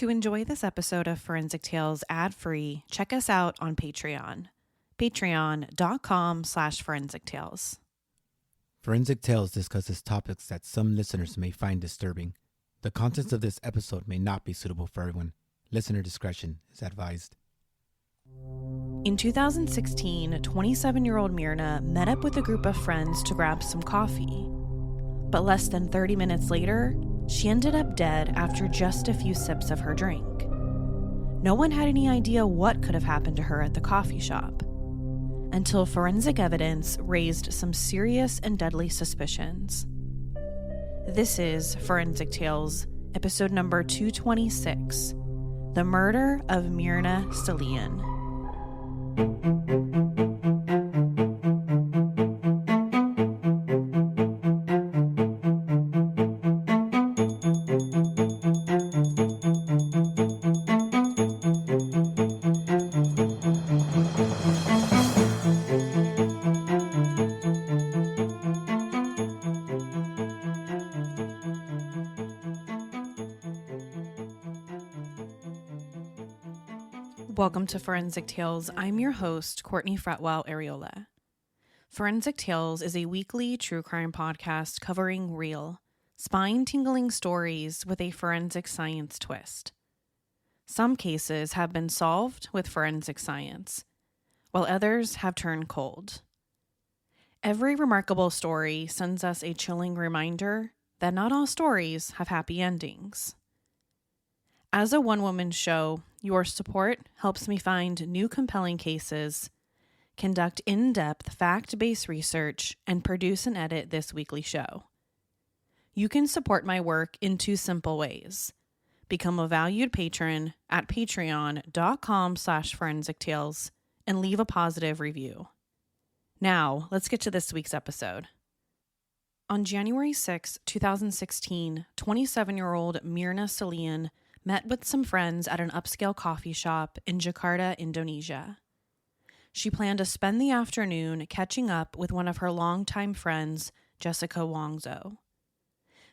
To enjoy this episode of Forensic Tales ad-free, check us out on Patreon. Patreon.com/Forensic Tales. Forensic Tales discusses topics that some listeners may find disturbing. The contents of this episode may not be suitable for everyone. Listener discretion is advised. In 2016, 27-year-old Mirna met up with a group of friends to grab some coffee. But less than 30 minutes later, she ended up dead after just a few sips of her drink. No one had any idea what could have happened to her at the coffee shop, until forensic evidence raised some serious and deadly suspicions. This is Forensic Tales, episode number 226, The Murder of Mirna Salihin. Welcome to Forensic Tales. I'm your host, Courtney Fretwell Areola. Forensic Tales is a weekly true crime podcast covering real, spine-tingling stories with a forensic science twist. Some cases have been solved with forensic science, while others have turned cold. Every remarkable story sends us a chilling reminder that not all stories have happy endings. As a one-woman show, your support helps me find new compelling cases, conduct in-depth fact-based research, and produce and edit this weekly show. You can support my work in two simple ways. Become a valued patron at patreon.com/Forensic Tales and leave a positive review. Now, let's get to this week's episode. On January 6, 2016, 27-year-old Mirna Salihin met with some friends at an upscale coffee shop in Jakarta, Indonesia. She planned to spend the afternoon catching up with one of her longtime friends, Jessica Wongzo.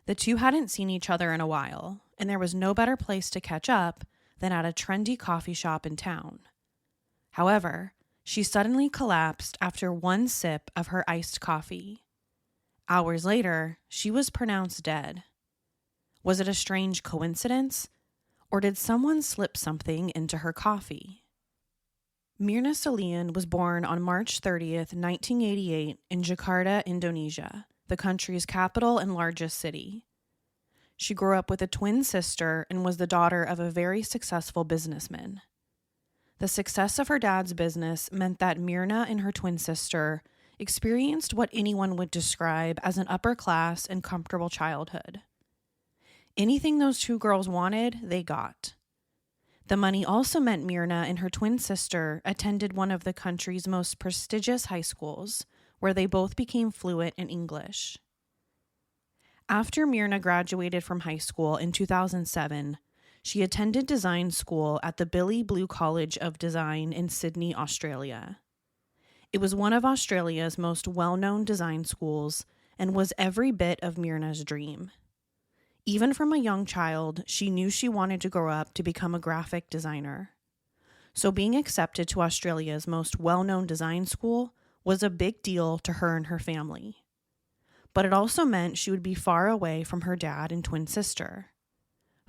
The two hadn't seen each other in a while, and there was no better place to catch up than at a trendy coffee shop in town. However, she suddenly collapsed after one sip of her iced coffee. Hours later, she was pronounced dead. Was it a strange coincidence? Or did someone slip something into her coffee? Mirna Salihin was born on March 30th, 1988 in Jakarta, Indonesia, the country's capital and largest city. She grew up with a twin sister and was the daughter of a very successful businessman. The success of her dad's business meant that Mirna and her twin sister experienced what anyone would describe as an upper-class and comfortable childhood. Anything those two girls wanted, they got. The money also meant Mirna and her twin sister attended one of the country's most prestigious high schools, where they both became fluent in English. After Mirna graduated from high school in 2007, she attended design school at the Billy Blue College of Design in Sydney, Australia. It was one of Australia's most well-known design schools and was every bit of Mirna's dream. Even from a young child, she knew she wanted to grow up to become a graphic designer. So being accepted to Australia's most well-known design school was a big deal to her and her family. But it also meant she would be far away from her dad and twin sister.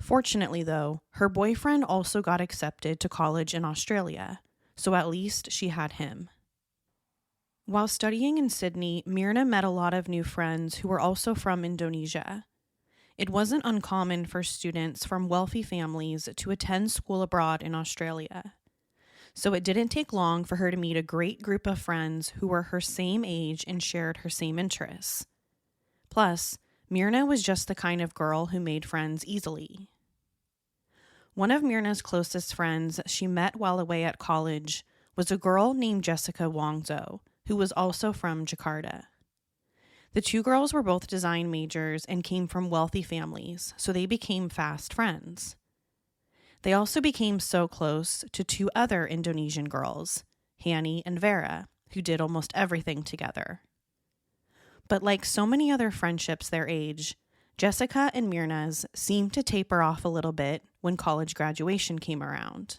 Fortunately, though, her boyfriend also got accepted to college in Australia, so at least she had him. While studying in Sydney, Mirna met a lot of new friends who were also from Indonesia. It wasn't uncommon for students from wealthy families to attend school abroad in Australia. So it didn't take long for her to meet a great group of friends who were her same age and shared her same interests. Plus, Mirna was just the kind of girl who made friends easily. One of Mirna's closest friends she met while away at college was a girl named Jessica Wongzo, who was also from Jakarta. The two girls were both design majors and came from wealthy families, so they became fast friends. They also became so close to two other Indonesian girls, Hani and Vera, who did almost everything together. But like so many other friendships their age, Jessica and Mirna's seemed to taper off a little bit when college graduation came around.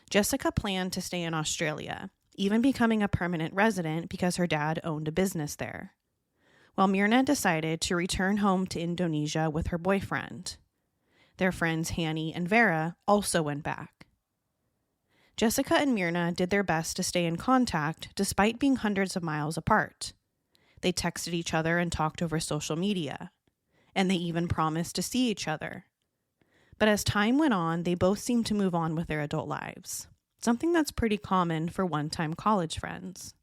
Jessica planned to stay in Australia, even becoming a permanent resident because her dad owned a business there, while Mirna decided to return home to Indonesia with her boyfriend. Their friends Hani and Vera also went back. Jessica and Mirna did their best to stay in contact despite being hundreds of miles apart. They texted each other and talked over social media, and they even promised to see each other. But as time went on, they both seemed to move on with their adult lives, something that's pretty common for one-time college friends.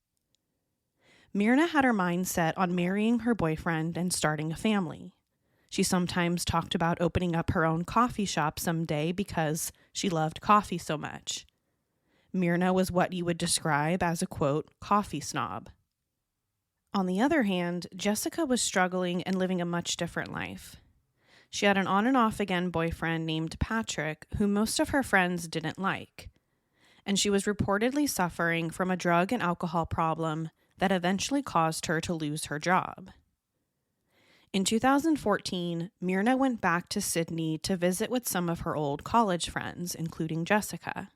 Mirna had her mind set on marrying her boyfriend and starting a family. She sometimes talked about opening up her own coffee shop someday because she loved coffee so much. Mirna was what you would describe as a, quote, coffee snob. On the other hand, Jessica was struggling and living a much different life. She had an on and off again boyfriend named Patrick, who most of her friends didn't like. And she was reportedly suffering from a drug and alcohol problem that eventually caused her to lose her job. In 2014, Mirna went back to Sydney to visit with some of her old college friends, including Jessica.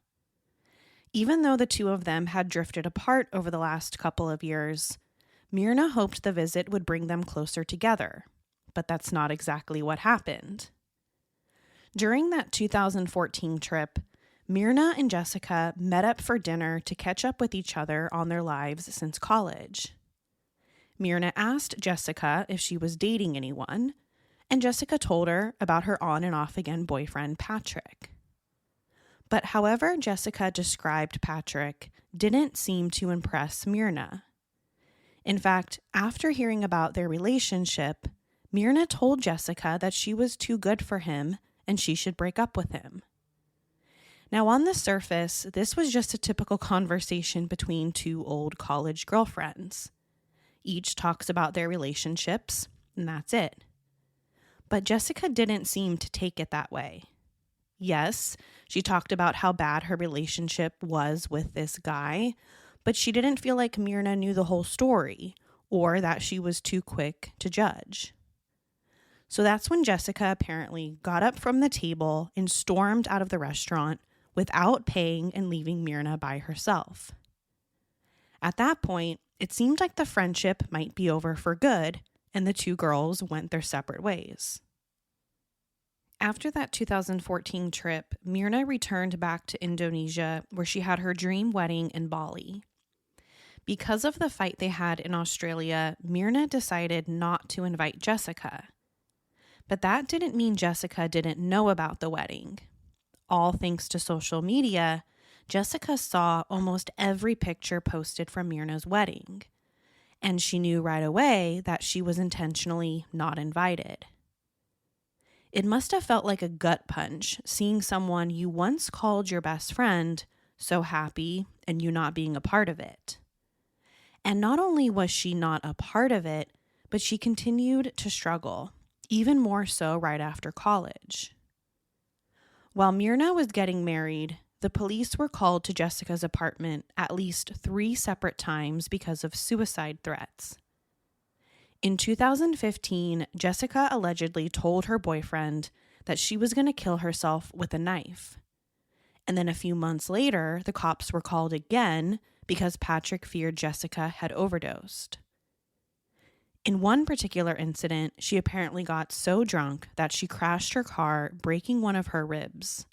Even though the two of them had drifted apart over the last couple of years, Mirna hoped the visit would bring them closer together, but that's not exactly what happened. During that 2014 trip, Mirna and Jessica met up for dinner to catch up with each other on their lives since college. Mirna asked Jessica if she was dating anyone, and Jessica told her about her on and off again boyfriend, Patrick. But however Jessica described Patrick didn't seem to impress Mirna. In fact, after hearing about their relationship, Mirna told Jessica that she was too good for him and she should break up with him. Now, on the surface, this was just a typical conversation between two old college girlfriends. Each talks about their relationships, and that's it. But Jessica didn't seem to take it that way. Yes, she talked about how bad her relationship was with this guy, but she didn't feel like Mirna knew the whole story or that she was too quick to judge. So that's when Jessica apparently got up from the table and stormed out of the restaurant without paying and leaving Mirna by herself. At that point, it seemed like the friendship might be over for good, and the two girls went their separate ways. After that 2014 trip, Mirna returned back to Indonesia, where she had her dream wedding in Bali. Because of the fight they had in Australia, Mirna decided not to invite Jessica. But that didn't mean Jessica didn't know about the wedding. All thanks to social media, Jessica saw almost every picture posted from Mirna's wedding, and she knew right away that she was intentionally not invited. It must have felt like a gut punch seeing someone you once called your best friend so happy and you not being a part of it. And not only was she not a part of it, but she continued to struggle, even more so right after college. While Mirna was getting married, the police were called to Jessica's apartment at least 3 separate times because of suicide threats. In 2015, Jessica allegedly told her boyfriend that she was going to kill herself with a knife. And then a few months later, the cops were called again because Patrick feared Jessica had overdosed. In one particular incident, she apparently got so drunk that she crashed her car, breaking one of her ribs.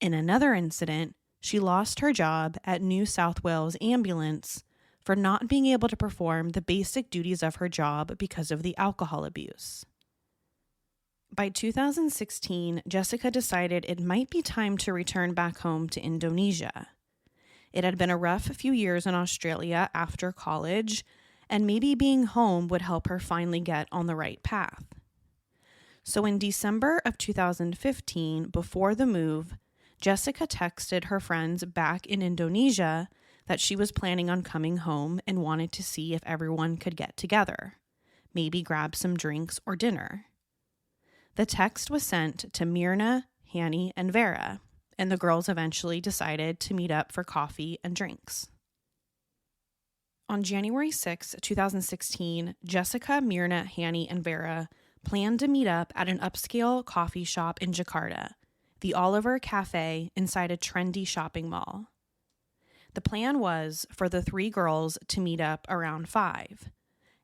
In another incident, she lost her job at New South Wales Ambulance for not being able to perform the basic duties of her job because of the alcohol abuse. By 2016, Jessica decided it might be time to return back home to Indonesia. It had been a rough few years in Australia after college, and maybe being home would help her finally get on the right path. So in December of 2015, before the move, Jessica texted her friends back in Indonesia that she was planning on coming home and wanted to see if everyone could get together, maybe grab some drinks or dinner. The text was sent to Mirna, Hani, and Vera, and the girls eventually decided to meet up for coffee and drinks. On January 6, 2016, Jessica, Mirna, Hanny, and Vera planned to meet up at an upscale coffee shop in Jakarta, the Oliver Cafe inside a trendy shopping mall. The plan was for the three girls to meet up around 5,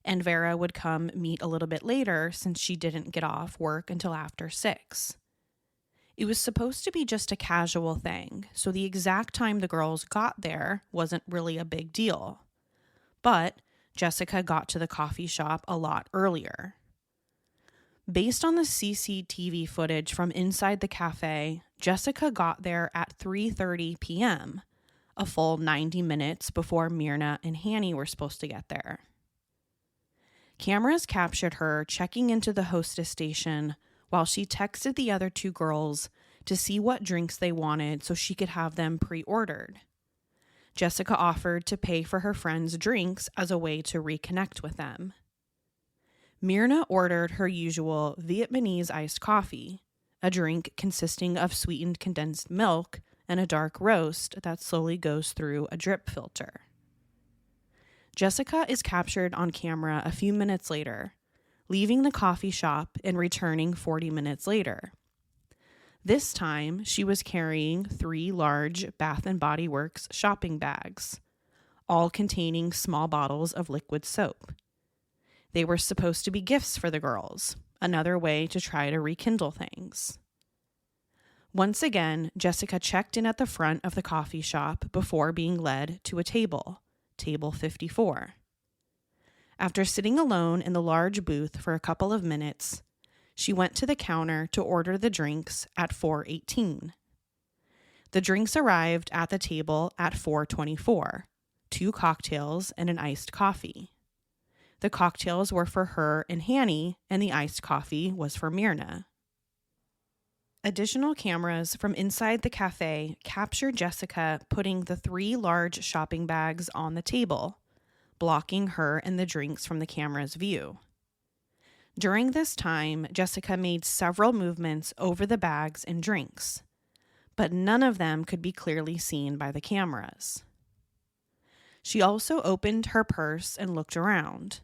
and Vera would come meet a little bit later since she didn't get off work until after 6. It was supposed to be just a casual thing, so the exact time the girls got there wasn't really a big deal. But Jessica got to the coffee shop a lot earlier. Based on the CCTV footage from inside the cafe, Jessica got there at 3:30 p.m., a full 90 minutes before Mirna and Hanny were supposed to get there. Cameras captured her checking into the hostess station while she texted the other two girls to see what drinks they wanted so she could have them pre-ordered. Jessica offered to pay for her friends' drinks as a way to reconnect with them. Mirna ordered her usual Vietnamese iced coffee, a drink consisting of sweetened condensed milk and a dark roast that slowly goes through a drip filter. Jessica is captured on camera a few minutes later, leaving the coffee shop and returning 40 minutes later. This time, she was carrying 3 large Bath & Body Works shopping bags, all containing small bottles of liquid soap. They were supposed to be gifts for the girls, another way to try to rekindle things. Once again, Jessica checked in at the front of the coffee shop before being led to a table, table 54. After sitting alone in the large booth for a couple of minutes, she went to the counter to order the drinks at 4:18. The drinks arrived at the table at 4:24, 2 cocktails and an iced coffee. The cocktails were for her and Hanny, and the iced coffee was for Mirna. Additional cameras from inside the cafe captured Jessica putting the 3 large shopping bags on the table, blocking her and the drinks from the camera's view. During this time, Jessica made several movements over the bags and drinks, but none of them could be clearly seen by the cameras. She also opened her purse and looked around.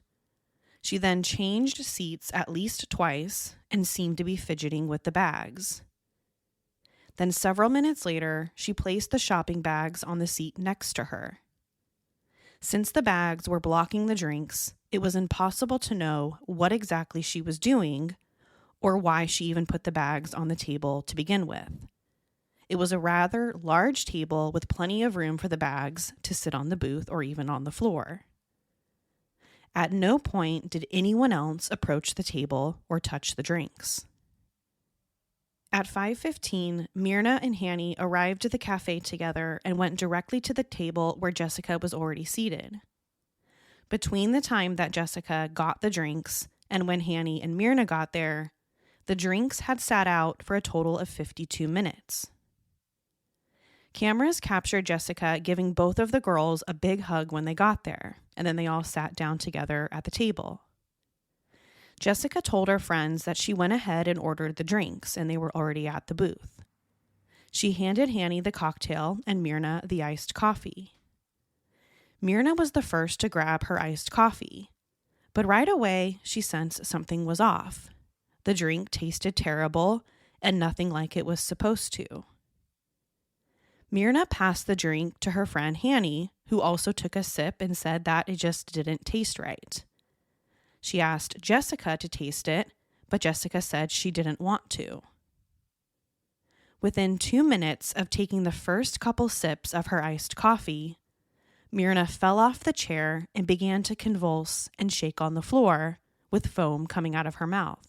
She then changed seats at least twice and seemed to be fidgeting with the bags. Then several minutes later, she placed the shopping bags on the seat next to her. Since the bags were blocking the drinks, it was impossible to know what exactly she was doing or why she even put the bags on the table to begin with. It was a rather large table with plenty of room for the bags to sit on the booth or even on the floor. At no point did anyone else approach the table or touch the drinks. At 5:15, Mirna and Hanny arrived at the cafe together and went directly to the table where Jessica was already seated. Between the time that Jessica got the drinks and when Hanny and Mirna got there, the drinks had sat out for a total of 52 minutes. Cameras captured Jessica giving both of the girls a big hug when they got there, and then they all sat down together at the table. Jessica told her friends that she went ahead and ordered the drinks, and they were already at the booth. She handed Hanny the cocktail and Mirna the iced coffee. Mirna was the first to grab her iced coffee, but right away she sensed something was off. The drink tasted terrible and nothing like it was supposed to. Mirna passed the drink to her friend Hanny, who also took a sip and said that it just didn't taste right. She asked Jessica to taste it, but Jessica said she didn't want to. Within 2 minutes of taking the first couple sips of her iced coffee, Mirna fell off the chair and began to convulse and shake on the floor, with foam coming out of her mouth.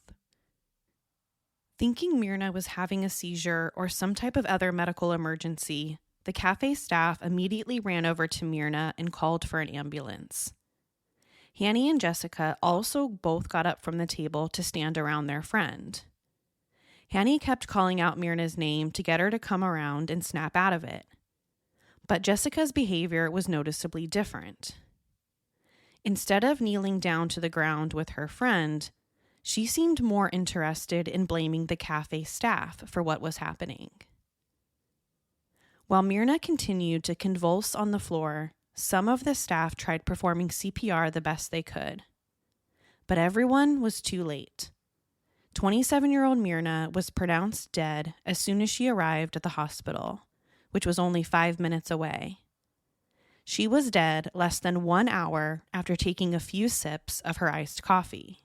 Thinking Mirna was having a seizure or some type of other medical emergency, the cafe staff immediately ran over to Mirna and called for an ambulance. Hanny and Jessica also both got up from the table to stand around their friend. Hanny kept calling out Mirna's name to get her to come around and snap out of it. But Jessica's behavior was noticeably different. Instead of kneeling down to the ground with her friend, she seemed more interested in blaming the cafe staff for what was happening. While Mirna continued to convulse on the floor, some of the staff tried performing CPR the best they could. But everyone was too late. 27-year-old Mirna was pronounced dead as soon as she arrived at the hospital, which was only 5 minutes away. She was dead less than 1 hour after taking a few sips of her iced coffee.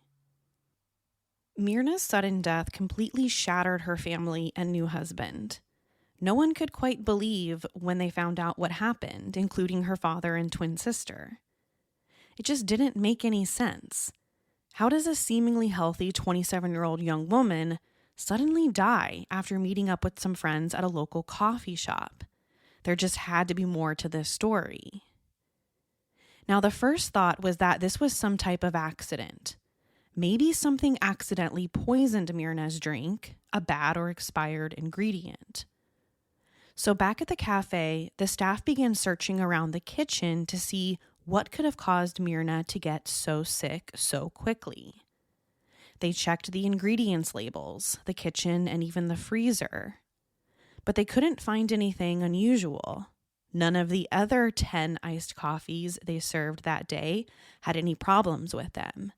Mirna's sudden death completely shattered her family and new husband. No one could quite believe when they found out what happened, including her father and twin sister. It just didn't make any sense. How does a seemingly healthy 27-year-old young woman suddenly die after meeting up with some friends at a local coffee shop? There just had to be more to this story. Now, the first thought was that this was some type of accident. Maybe something accidentally poisoned Mirna's drink, a bad or expired ingredient. So back at the cafe, the staff began searching around the kitchen to see what could have caused Mirna to get so sick so quickly. They checked the ingredients labels, the kitchen, and even the freezer. But they couldn't find anything unusual. None of the other 10 iced coffees they served that day had any problems with them.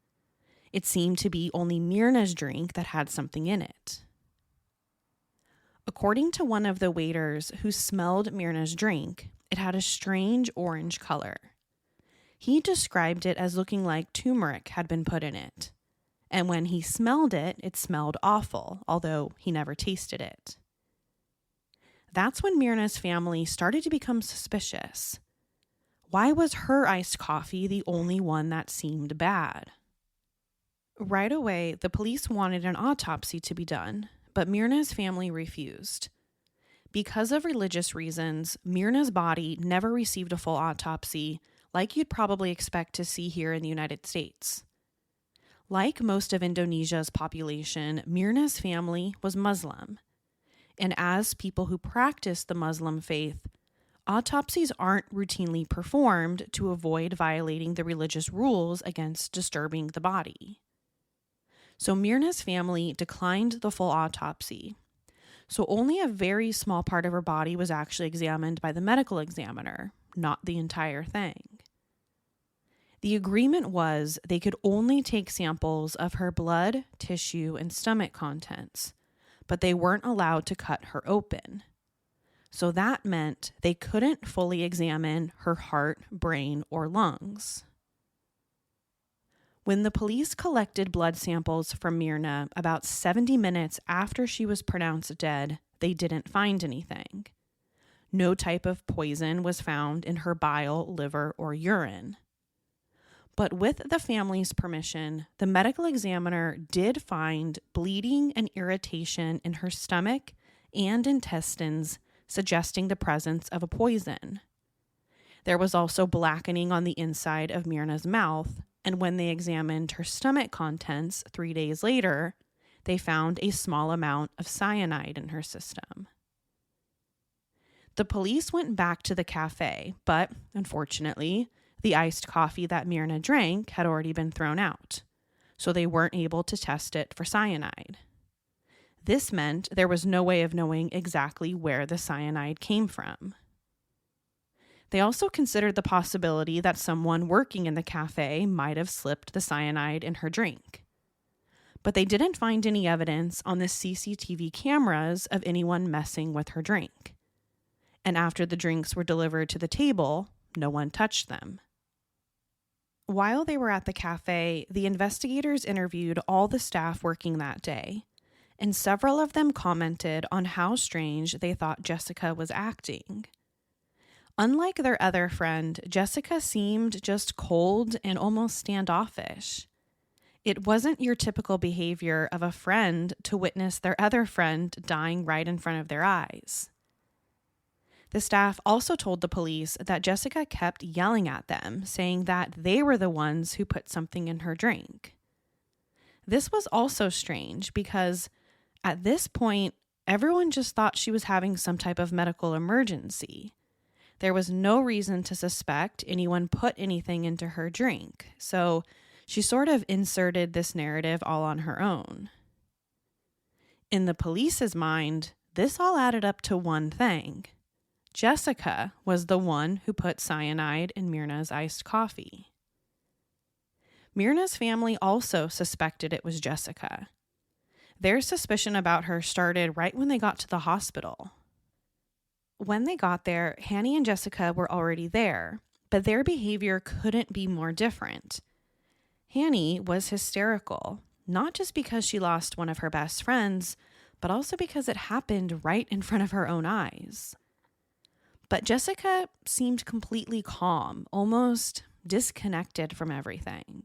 It seemed to be only Mirna's drink that had something in it. According to one of the waiters who smelled Mirna's drink, it had a strange orange color. He described it as looking like turmeric had been put in it. And when he smelled it, it smelled awful, although he never tasted it. That's when Mirna's family started to become suspicious. Why was her iced coffee the only one that seemed bad? Right away, the police wanted an autopsy to be done, but Mirna's family refused. Because of religious reasons, Mirna's body never received a full autopsy, like you'd probably expect to see here in the United States. Like most of Indonesia's population, Mirna's family was Muslim. And as people who practice the Muslim faith, autopsies aren't routinely performed to avoid violating the religious rules against disturbing the body. So Mirna's family declined the full autopsy. So only a very small part of her body was actually examined by the medical examiner, not the entire thing. The agreement was they could only take samples of her blood, tissue, and stomach contents, but they weren't allowed to cut her open. So that meant they couldn't fully examine her heart, brain, or lungs. When the police collected blood samples from Mirna about 70 minutes after she was pronounced dead, they didn't find anything. No type of poison was found in her bile, liver, or urine. But with the family's permission, the medical examiner did find bleeding and irritation in her stomach and intestines, suggesting the presence of a poison. There was also blackening on the inside of Mirna's mouth, and when they examined her stomach contents 3 days later, they found a small amount of cyanide in her system. The police went back to the cafe, but unfortunately, the iced coffee that Mirna drank had already been thrown out, so they weren't able to test it for cyanide. This meant there was no way of knowing exactly where the cyanide came from. They also considered the possibility that someone working in the cafe might have slipped the cyanide in her drink. But they didn't find any evidence on the CCTV cameras of anyone messing with her drink. And after the drinks were delivered to the table, no one touched them. While they were at the cafe, the investigators interviewed all the staff working that day, and several of them commented on how strange they thought Jessica was acting. Unlike their other friend, Jessica seemed just cold and almost standoffish. It wasn't your typical behavior of a friend to witness their other friend dying right in front of their eyes. The staff also told the police that Jessica kept yelling at them, saying that they were the ones who put something in her drink. This was also strange because at this point, everyone just thought she was having some type of medical emergency. There was no reason to suspect anyone put anything into her drink, so she sort of inserted this narrative all on her own. In the police's mind, this all added up to one thing. Jessica was the one who put cyanide in Mirna's iced coffee. Mirna's family also suspected it was Jessica. Their suspicion about her started right when they got to the hospital. When they got there, Hanny and Jessica were already there, but their behavior couldn't be more different. Hanny was hysterical, not just because she lost one of her best friends, but also because it happened right in front of her own eyes. But Jessica seemed completely calm, almost disconnected from everything.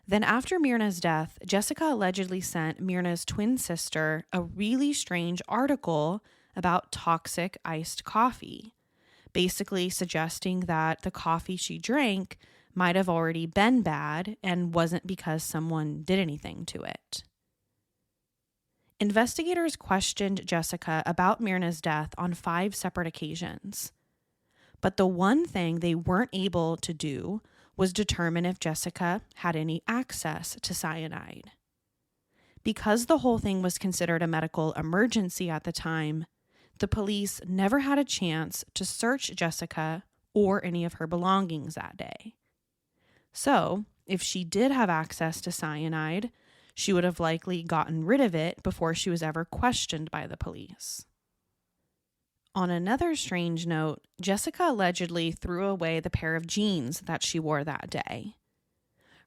Then after Mirna's death, Jessica allegedly sent Mirna's twin sister a really strange article about toxic iced coffee, basically suggesting that the coffee she drank might have already been bad and wasn't because someone did anything to it. Investigators questioned Jessica about Mirna's death on 5 separate occasions. But the one thing they weren't able to do was determine if Jessica had any access to cyanide. Because the whole thing was considered a medical emergency at the time, the police never had a chance to search Jessica or any of her belongings that day. So, if she did have access to cyanide, she would have likely gotten rid of it before she was ever questioned by the police. On another strange note, Jessica allegedly threw away the pair of jeans that she wore that day.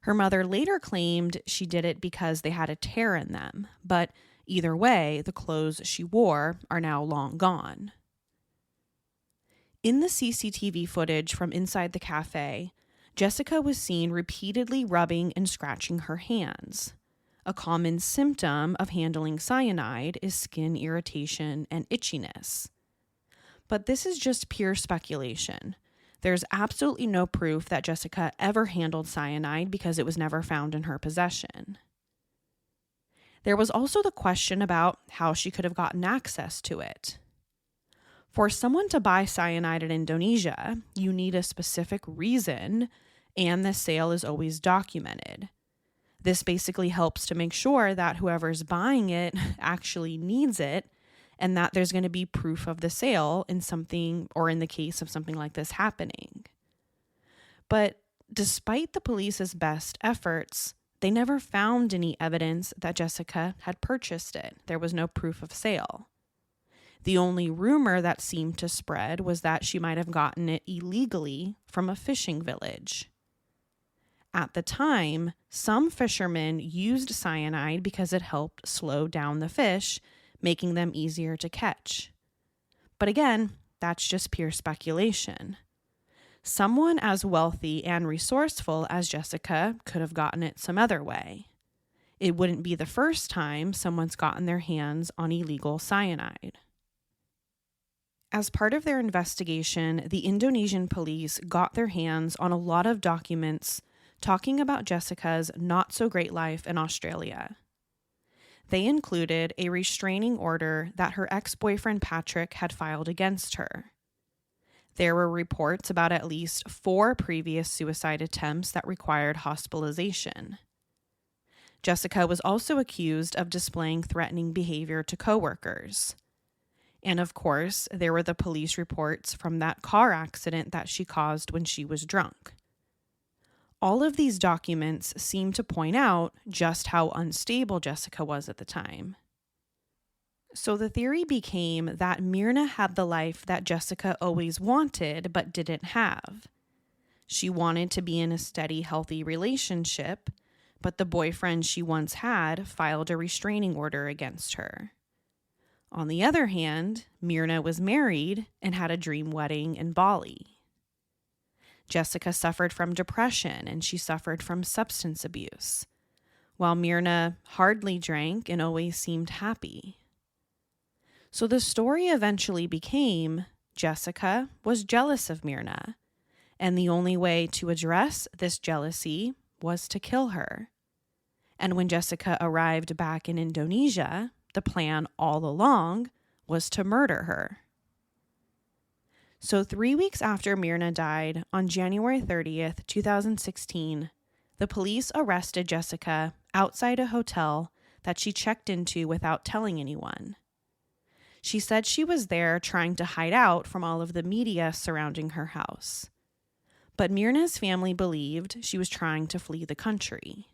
Her mother later claimed she did it because they had a tear in them, but either way, the clothes she wore are now long gone. In the CCTV footage from inside the cafe, Jessica was seen repeatedly rubbing and scratching her hands. A common symptom of handling cyanide is skin irritation and itchiness. But this is just pure speculation. There's absolutely no proof that Jessica ever handled cyanide because it was never found in her possession. There was also the question about how she could have gotten access to it. For someone to buy cyanide in Indonesia, you need a specific reason, and the sale is always documented. This basically helps to make sure that whoever's buying it actually needs it, and that there's going to be proof of the sale in something, or in the case of something like this happening. But despite the police's best efforts, they never found any evidence that Jessica had purchased it. There was no proof of sale. The only rumor that seemed to spread was that she might have gotten it illegally from a fishing village. At the time, some fishermen used cyanide because it helped slow down the fish, making them easier to catch. But again, that's just pure speculation. Someone as wealthy and resourceful as Jessica could have gotten it some other way. It wouldn't be the first time someone's gotten their hands on illegal cyanide. As part of their investigation, the Indonesian police got their hands on a lot of documents talking about Jessica's not-so-great life in Australia. They included a restraining order that her ex-boyfriend Patrick had filed against her. There were reports about at least 4 previous suicide attempts that required hospitalization. Jessica was also accused of displaying threatening behavior to coworkers. And of course, there were the police reports from that car accident that she caused when she was drunk. All of these documents seem to point out just how unstable Jessica was at the time. So the theory became that Mirna had the life that Jessica always wanted but didn't have. She wanted to be in a steady, healthy relationship, but the boyfriend she once had filed a restraining order against her. On the other hand, Mirna was married and had a dream wedding in Bali. Jessica suffered from depression and she suffered from substance abuse, while Mirna hardly drank and always seemed happy. So the story eventually became Jessica was jealous of Mirna, and the only way to address this jealousy was to kill her. And when Jessica arrived back in Indonesia, the plan all along was to murder her. So 3 weeks after Mirna died, on January 30th, 2016, the police arrested Jessica outside a hotel that she checked into without telling anyone. She said she was there trying to hide out from all of the media surrounding her house. But Mirna's family believed she was trying to flee the country.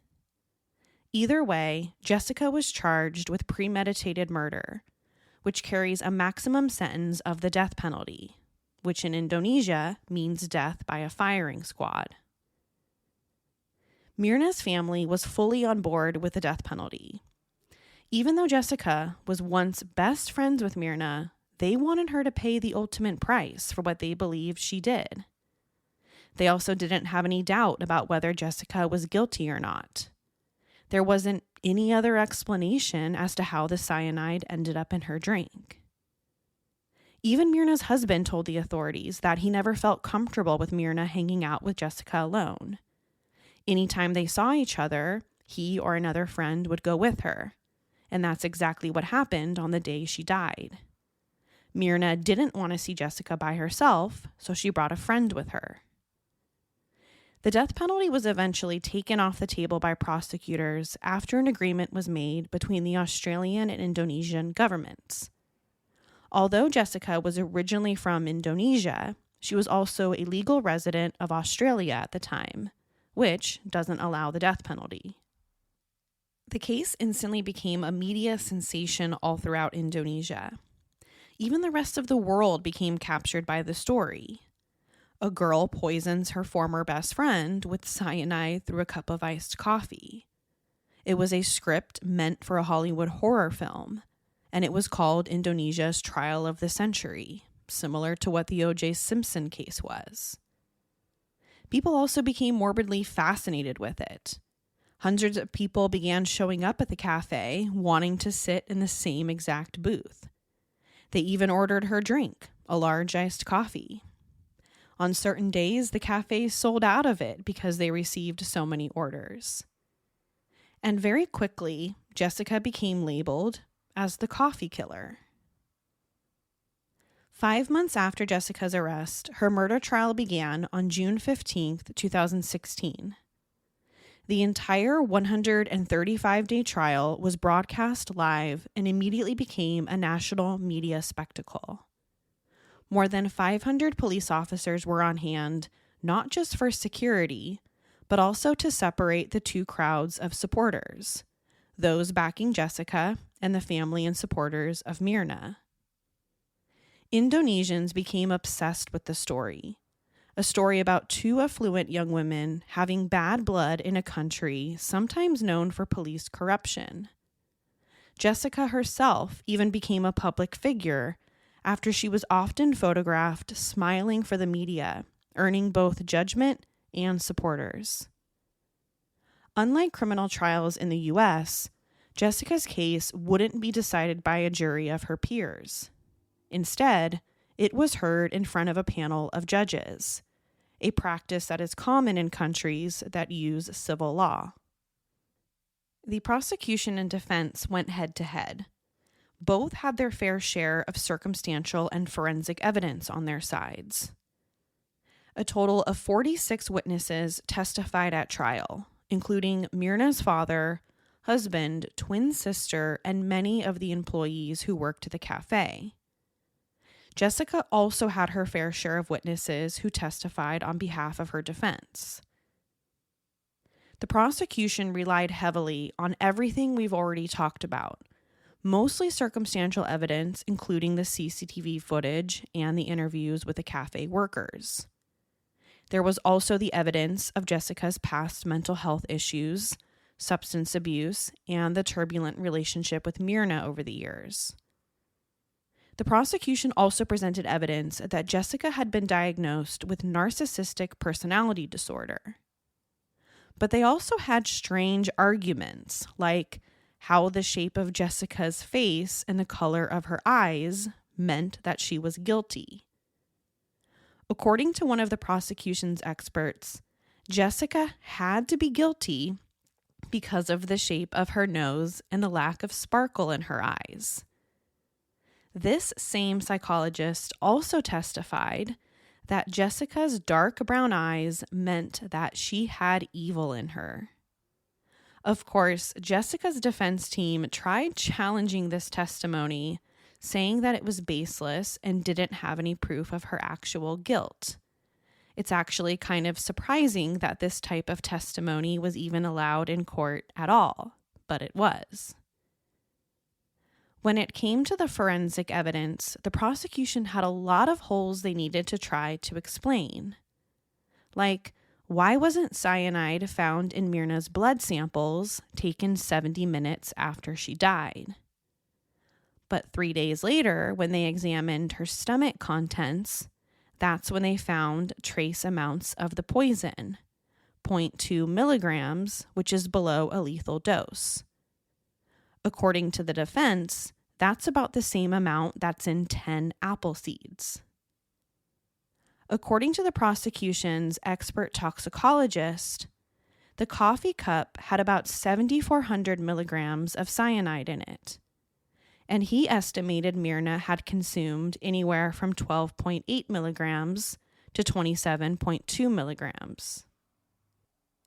Either way, Jessica was charged with premeditated murder, which carries a maximum sentence of the death penalty, which in Indonesia means death by a firing squad. Mirna's family was fully on board with the death penalty. Even though Jessica was once best friends with Mirna, they wanted her to pay the ultimate price for what they believed she did. They also didn't have any doubt about whether Jessica was guilty or not. There wasn't any other explanation as to how the cyanide ended up in her drink. Even Mirna's husband told the authorities that he never felt comfortable with Mirna hanging out with Jessica alone. Anytime they saw each other, he or another friend would go with her. And that's exactly what happened on the day she died. Mirna didn't want to see Jessica by herself, so she brought a friend with her. The death penalty was eventually taken off the table by prosecutors after an agreement was made between the Australian and Indonesian governments. Although Jessica was originally from Indonesia, she was also a legal resident of Australia at the time, which doesn't allow the death penalty. The case instantly became a media sensation all throughout Indonesia. Even the rest of the world became captured by the story. A girl poisons her former best friend with cyanide through a cup of iced coffee. It was a script meant for a Hollywood horror film, and it was called Indonesia's Trial of the Century, similar to what the O.J. Simpson case was. People also became morbidly fascinated with it. Hundreds of people began showing up at the cafe, wanting to sit in the same exact booth. They even ordered her drink, a large iced coffee. On certain days, the cafe sold out of it because they received so many orders. And very quickly, Jessica became labeled as the coffee killer. 5 months after Jessica's arrest, her murder trial began on June 15th, 2016. The entire 135-day trial was broadcast live and immediately became a national media spectacle. More than 500 police officers were on hand, not just for security, but also to separate the two crowds of supporters, those backing Jessica and the family and supporters of Mirna. Indonesians became obsessed with the story, a story about two affluent young women having bad blood in a country sometimes known for police corruption. Jessica herself even became a public figure after she was often photographed smiling for the media, earning both judgment and supporters. Unlike criminal trials in the U.S., Jessica's case wouldn't be decided by a jury of her peers. Instead, it was heard in front of a panel of judges, a practice that is common in countries that use civil law. The prosecution and defense went head-to-head. Both had their fair share of circumstantial and forensic evidence on their sides. A total of 46 witnesses testified at trial, including Mirna's father, husband, twin sister, and many of the employees who worked at the cafe. Jessica also had her fair share of witnesses who testified on behalf of her defense. The prosecution relied heavily on everything we've already talked about, mostly circumstantial evidence, including the CCTV footage and the interviews with the cafe workers. There was also the evidence of Jessica's past mental health issues, substance abuse, and the turbulent relationship with Mirna over the years. The prosecution also presented evidence that Jessica had been diagnosed with narcissistic personality disorder. But they also had strange arguments, like how the shape of Jessica's face and the color of her eyes meant that she was guilty. According to one of the prosecution's experts, Jessica had to be guilty because of the shape of her nose and the lack of sparkle in her eyes. This same psychologist also testified that Jessica's dark brown eyes meant that she had evil in her. Of course, Jessica's defense team tried challenging this testimony, saying that it was baseless and didn't have any proof of her actual guilt. It's actually kind of surprising that this type of testimony was even allowed in court at all, but it was. When it came to the forensic evidence, the prosecution had a lot of holes they needed to try to explain. Like, why wasn't cyanide found in Mirna's blood samples taken 70 minutes after she died? But 3 days later, when they examined her stomach contents, that's when they found trace amounts of the poison, 0.2 milligrams, which is below a lethal dose. According to the defense, that's about the same amount that's in 10 apple seeds. According to the prosecution's expert toxicologist, the coffee cup had about 7,400 milligrams of cyanide in it, and he estimated Mirna had consumed anywhere from 12.8 milligrams to 27.2 milligrams.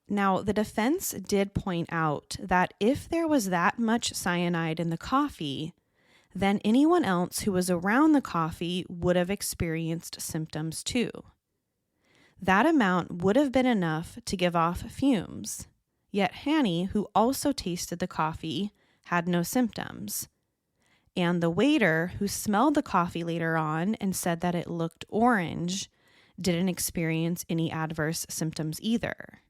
Now, the defense did point out that if there was that much cyanide in the coffee, then anyone else who was around the coffee would have experienced symptoms too. That amount would have been enough to give off fumes, yet Hanny, who also tasted the coffee, had no symptoms. And the waiter, who smelled the coffee later on and said that it looked orange, didn't experience any adverse symptoms either.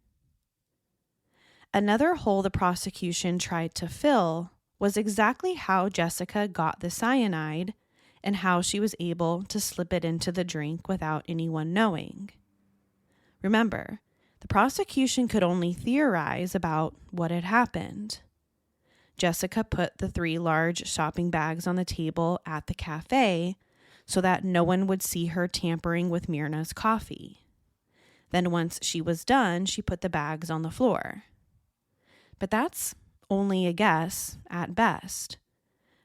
Another hole the prosecution tried to fill was exactly how Jessica got the cyanide and how she was able to slip it into the drink without anyone knowing. Remember, the prosecution could only theorize about what had happened. Jessica put the 3 large shopping bags on the table at the cafe so that no one would see her tampering with Mirna's coffee. Then once she was done, she put the bags on the floor. But that's only a guess at best.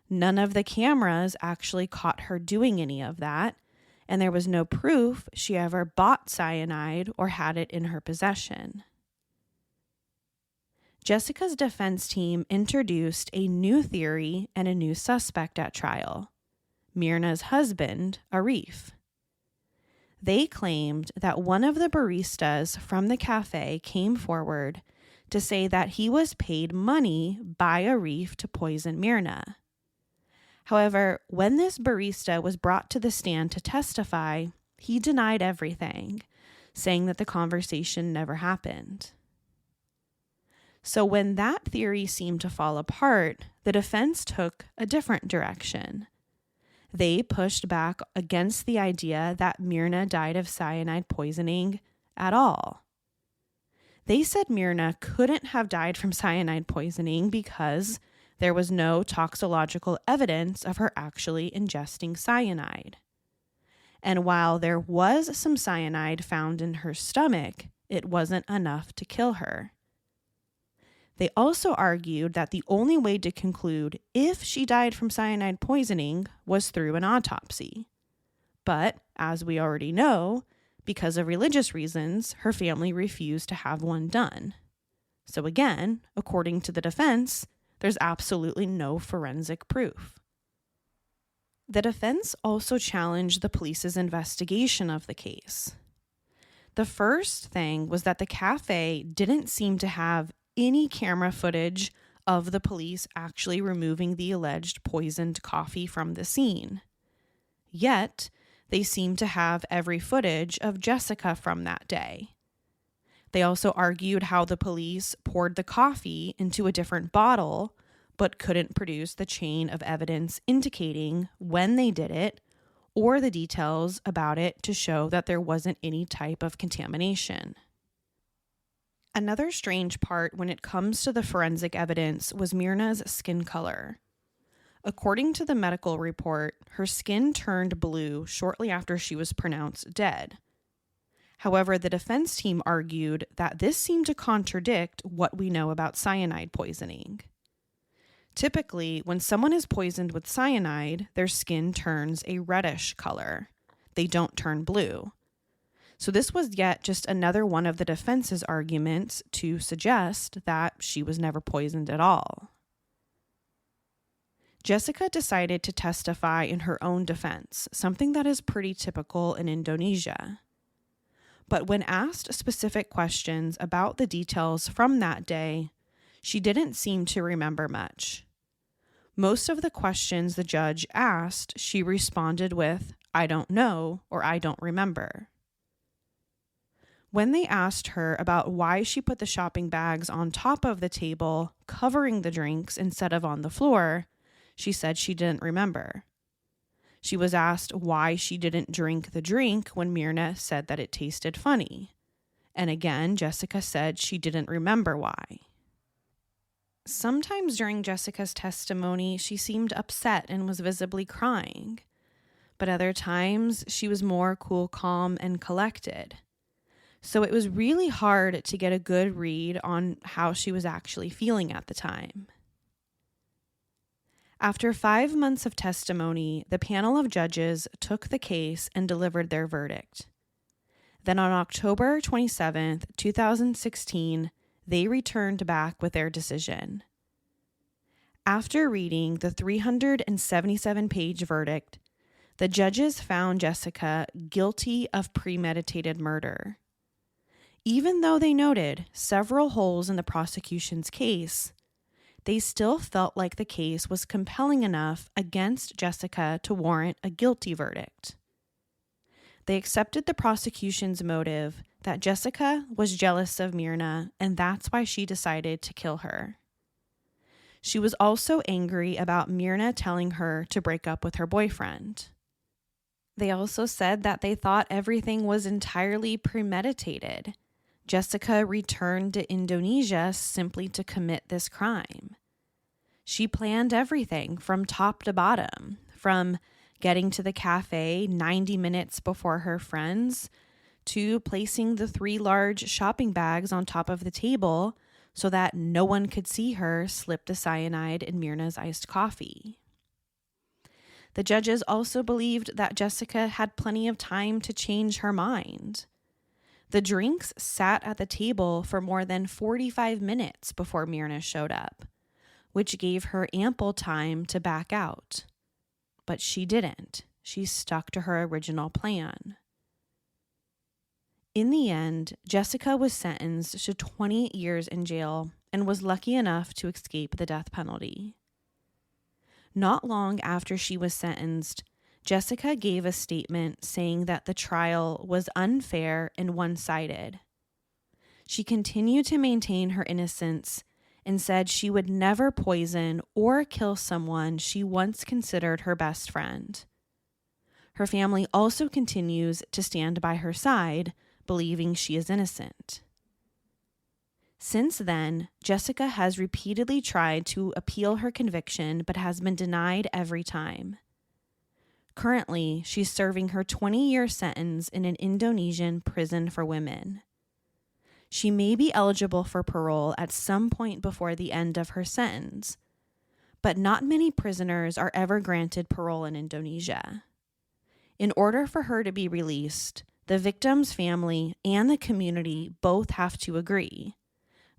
None of the cameras actually caught her doing any of that, and there was no proof she ever bought cyanide or had it in her possession. Jessica's defense team introduced a new theory and a new suspect at trial, Mirna's husband, Arif. They claimed that one of the baristas from the cafe came forward to say that he was paid money by Arif to poison Mirna. However, when this barista was brought to the stand to testify, he denied everything, saying that the conversation never happened. So when that theory seemed to fall apart, the defense took a different direction. They pushed back against the idea that Mirna died of cyanide poisoning at all. They said Mirna couldn't have died from cyanide poisoning because there was no toxicological evidence of her actually ingesting cyanide. And while there was some cyanide found in her stomach, it wasn't enough to kill her. They also argued that the only way to conclude if she died from cyanide poisoning was through an autopsy. But, as we already know, because of religious reasons, her family refused to have one done. So again, according to the defense, there's absolutely no forensic proof. The defense also challenged the police's investigation of the case. The first thing was that the cafe didn't seem to have any camera footage of the police actually removing the alleged poisoned coffee from the scene. Yet, they seemed to have every footage of Jessica from that day. They also argued how the police poured the coffee into a different bottle, but couldn't produce the chain of evidence indicating when they did it or the details about it to show that there wasn't any type of contamination. Another strange part when it comes to the forensic evidence was Mirna's skin color. According to the medical report, her skin turned blue shortly after she was pronounced dead. However, the defense team argued that this seemed to contradict what we know about cyanide poisoning. Typically, when someone is poisoned with cyanide, their skin turns a reddish color. They don't turn blue. So this was yet just another one of the defense's arguments to suggest that she was never poisoned at all. Jessica decided to testify in her own defense, something that is pretty typical in Indonesia. But when asked specific questions about the details from that day, she didn't seem to remember much. Most of the questions the judge asked, she responded with, "I don't know," or "I don't remember." When they asked her about why she put the shopping bags on top of the table, covering the drinks instead of on the floor, she said she didn't remember. She was asked why she didn't drink the drink when Mirna said that it tasted funny. And again, Jessica said she didn't remember why. Sometimes during Jessica's testimony, she seemed upset and was visibly crying. But other times, she was more cool, calm, and collected. So it was really hard to get a good read on how she was actually feeling at the time. After 5 months of testimony, the panel of judges took the case and delivered their verdict. Then on October 27th, 2016, they returned back with their decision. After reading the 377-page verdict, the judges found Jessica guilty of premeditated murder. Even though they noted several holes in the prosecution's case, they still felt like the case was compelling enough against Jessica to warrant a guilty verdict. They accepted the prosecution's motive that Jessica was jealous of Mirna, and that's why she decided to kill her. She was also angry about Mirna telling her to break up with her boyfriend. They also said that they thought everything was entirely premeditated. Jessica returned to Indonesia simply to commit this crime. She planned everything from top to bottom, from getting to the cafe 90 minutes before her friends to placing the 3 large shopping bags on top of the table so that no one could see her slip the cyanide in Mirna's iced coffee. The judges also believed that Jessica had plenty of time to change her mind. The drinks sat at the table for more than 45 minutes before Mirna showed up, which gave her ample time to back out. But she didn't. She stuck to her original plan. In the end, Jessica was sentenced to 20 years in jail and was lucky enough to escape the death penalty. Not long after she was sentenced, Jessica gave a statement saying that the trial was unfair and one-sided. She continued to maintain her innocence and said she would never poison or kill someone she once considered her best friend. Her family also continues to stand by her side, believing she is innocent. Since then, Jessica has repeatedly tried to appeal her conviction but has been denied every time. Currently, she's serving her 20-year sentence in an Indonesian prison for women. She may be eligible for parole at some point before the end of her sentence, but not many prisoners are ever granted parole in Indonesia. In order for her to be released, the victim's family and the community both have to agree,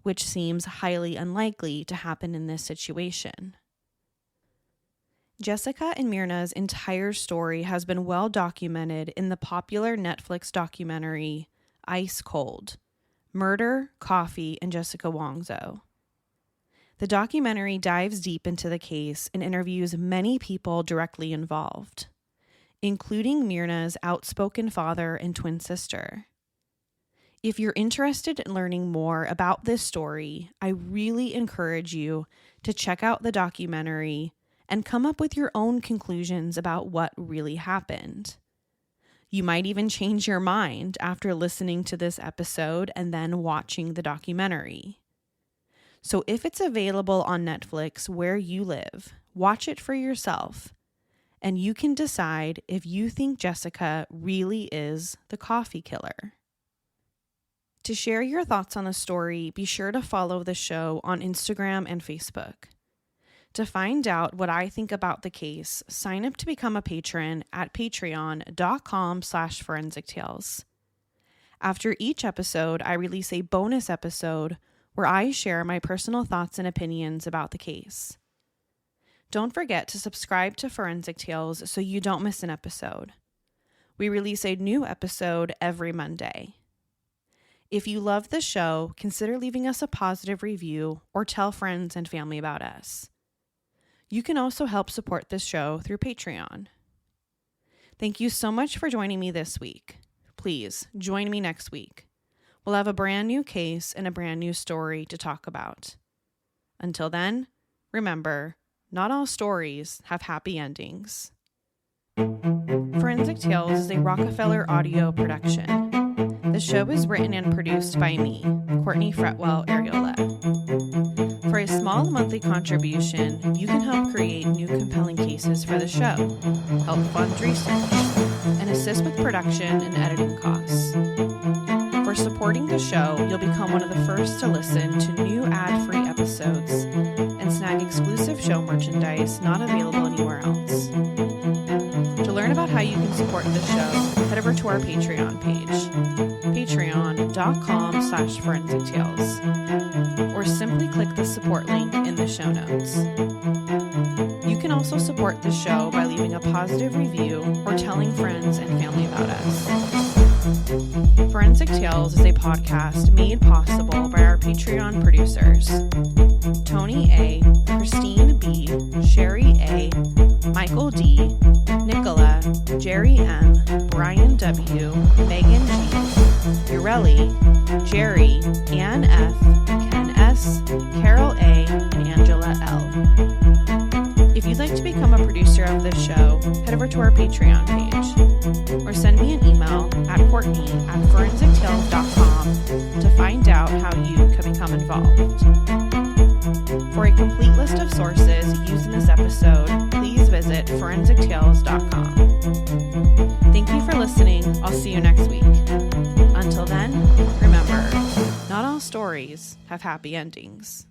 which seems highly unlikely to happen in this situation. Jessica and Mirna's entire story has been well documented in the popular Netflix documentary Ice Cold: Murder, Coffee, and Jessica Wongso. The documentary dives deep into the case and interviews many people directly involved, including Mirna's outspoken father and twin sister. If you're interested in learning more about this story, I really encourage you to check out the documentary and come up with your own conclusions about what really happened. You might even change your mind after listening to this episode and then watching the documentary. So if it's available on Netflix where you live, watch it for yourself, and you can decide if you think Jessica really is the coffee killer. To share your thoughts on the story, be sure to follow the show on Instagram and Facebook. To find out what I think about the case, sign up to become a patron at patreon.com/forensictales. After each episode, I release a bonus episode where I share my personal thoughts and opinions about the case. Don't forget to subscribe to Forensic Tales so you don't miss an episode. We release a new episode every Monday. If you love the show, consider leaving us a positive review or tell friends and family about us. You can also help support this show through Patreon. Thank you so much for joining me this week. Please join me next week. We'll have a brand new case and a brand new story to talk about. Until then, remember, not all stories have happy endings. Forensic Tales is a Rockefeller audio production. The show is written and produced by me, Courtney Fretwell Areola. For a small monthly contribution, you can help create new compelling cases for the show, help fund research, and assist with production and editing costs. For supporting the show, you'll become one of the first to listen to new ad-free episodes and snag exclusive show merchandise not available anywhere else. To learn about how you can support the show, head over to our Patreon page, patreon.com/forensictales, or simply click the support link in the show notes. You can also support the show by leaving a positive review or telling friends and family about us. Forensic Tales is a podcast made possible by our Patreon producers, Tony A., Christine B., Sherry A., Michael D., Nicola, Jerry M., Brian W., Megan G., Ureli, Jerry, Ann F., Ken S., Carol A., and Angela L. If you'd like to become a producer of this show, head over to our Patreon page, or send me an email at Courtney@forensictales.com to find out how you can become involved. For a complete list of sources used in this episode, please visit forensictales.com. Thank you for listening. I'll see you next week. Until then, remember, not all stories have happy endings.